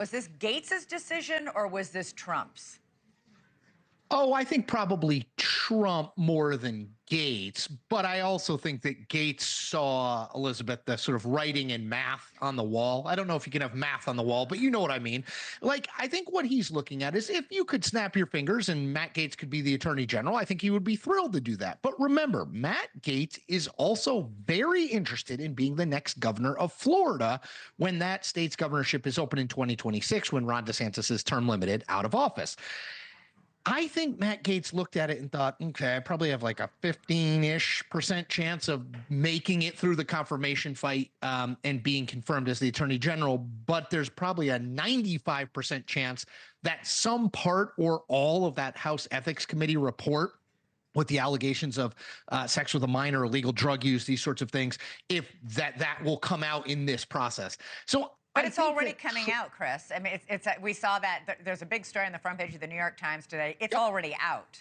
Was this Gaetz's decision or was this Trump's? Oh, I think probably Trump more than Gaetz, but I also think that Gaetz saw, Elizabeth, the sort of writing and math on the wall. I don't know if you can have math on the wall, but you know what I mean. Like, I think what he's looking at is if you could snap your fingers and Matt Gaetz could be the attorney general, I think he would be thrilled to do that. But remember, Matt Gaetz is also very interested in being the next governor of Florida when that state's governorship is open in 2026, when Ron DeSantis is term limited out of office. I think Matt Gaetz looked at it and thought, okay, I probably have like a 15-ish% chance of making it through the confirmation fight and being confirmed as the attorney general. But there's probably a 95% chance that some part or all of that House Ethics Committee report with the allegations of sex with a minor, illegal drug use, these sorts of things, if that will come out in this process. So but it's already coming out, Chris. I mean, we saw that there's a big story on the front page of the New York Times today. It's already out.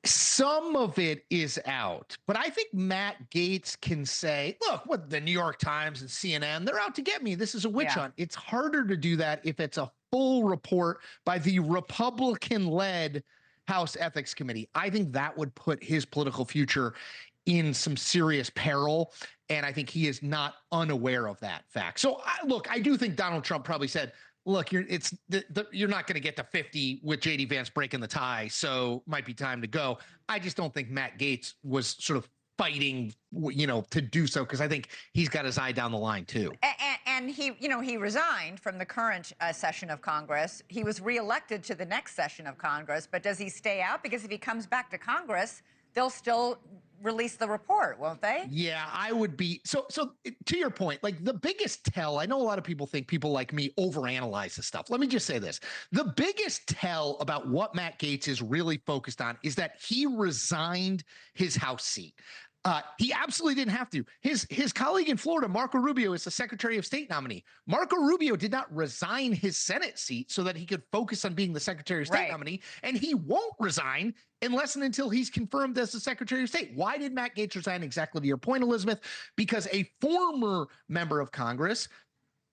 Some of it is out, but I think Matt Gaetz can say, look, what the New York Times and CNN, they're out to get me. This is a witch hunt. It's harder to do that if it's a full report by the Republican-led House Ethics Committee. I think that would put his political future in some serious peril, and I think he is not unaware of that fact. So, look, I do think Donald Trump probably said, look, you're not going to get to 50 with J.D. Vance breaking the tie, so might be time to go. I just don't think Matt Gaetz was sort of fighting, to do so, because I think he's got his eye down the line, too. And he resigned from the current session of Congress. He was reelected to the next session of Congress, but does he stay out? Because if he comes back to Congress, they'll still release the report, won't they? Yeah, I would be. So to your point, like the biggest tell, I know a lot of people think people like me overanalyze this stuff. Let me just say this. The biggest tell about what Matt Gaetz is really focused on is that he resigned his House seat. He absolutely didn't have to. His colleague in Florida, Marco Rubio, is the Secretary of State nominee. Marco Rubio did not resign his Senate seat so that he could focus on being the Secretary of State nominee, and he won't resign unless and until he's confirmed as the Secretary of State. Why did Matt Gaetz resign? Exactly to your point, Elizabeth, because a former member of Congress,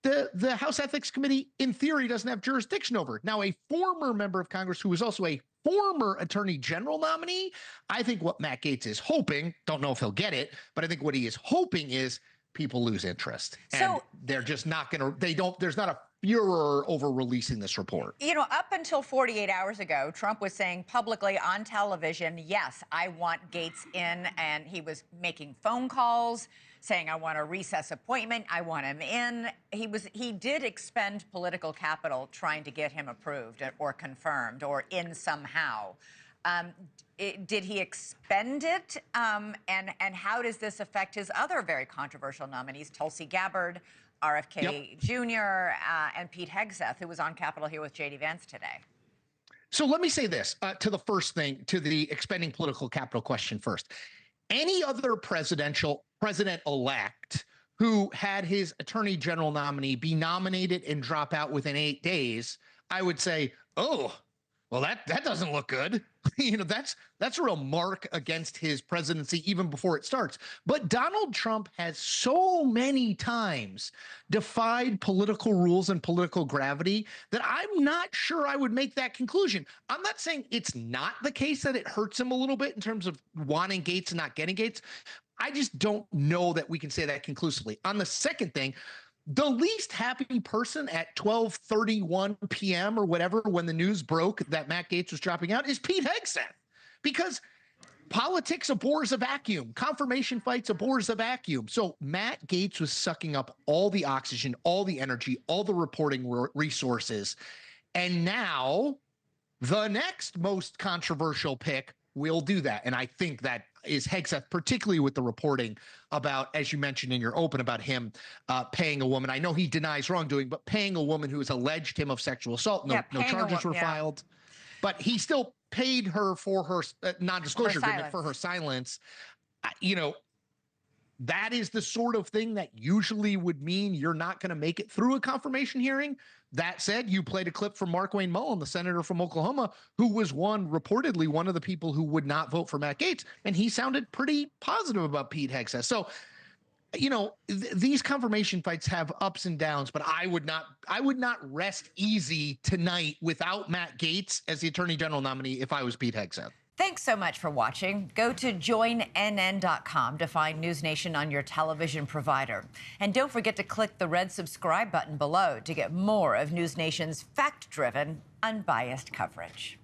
the House Ethics Committee, in theory, doesn't have jurisdiction over. Now, a former member of Congress who is also a former attorney general nominee, I think what Matt Gaetz is hoping, don't know if he'll get it, but I think what he is hoping is people lose interest. And they're just not going to, there's not a furor over releasing this report. Up until 48 hours ago, Trump was saying publicly on television, yes, I want Gaetz in, and he was making phone calls saying, I want a recess appointment, I want him in. He did expend political capital trying to get him approved or confirmed or in somehow. Did he expend it? And how does this affect his other very controversial nominees, Tulsi Gabbard, RFK Jr., and Pete Hegseth, who was on Capitol Hill with J.D. Vance today? So let me say this to the first thing, to the expending political capital question first. Any other president-elect who had his attorney general nominee be nominated and drop out within 8 days, I would say, oh, well, that doesn't look good. That's a real mark against his presidency even before it starts. But Donald Trump has so many times defied political rules and political gravity that I'm not sure I would make that conclusion. I'm not saying it's not the case that it hurts him a little bit in terms of wanting Gaetz and not getting Gaetz. I just don't know that we can say that conclusively. On the second thing, the least happy person at 12:31 p.m. or whatever, when the news broke that Matt Gaetz was dropping out, is Pete Hegseth, because politics abhors a vacuum. Confirmation fights abhors a vacuum. So Matt Gaetz was sucking up all the oxygen, all the energy, all the reporting resources. And now the next most controversial pick will do that. And I think that is Hegseth, particularly with the reporting about, as you mentioned in your open, about him paying a woman. I know he denies wrongdoing, but paying a woman who has alleged him of sexual assault. No charges were filed, but he still paid her for her non-disclosure agreement for her silence. That is the sort of thing that usually would mean you're not going to make it through a confirmation hearing. That said, you played a clip from Mark Wayne Mullen, the senator from Oklahoma, who was reportedly one of the people who would not vote for Matt Gaetz, and he sounded pretty positive about Pete Hegseth. So these confirmation fights have ups and downs, but I would not rest easy tonight without Matt Gaetz as the Attorney General nominee if I was Pete Hegseth. Thanks so much for watching. Go to joinnn.com to find NewsNation on your television provider. And don't forget to click the red subscribe button below to get more of NewsNation's fact-driven, unbiased coverage.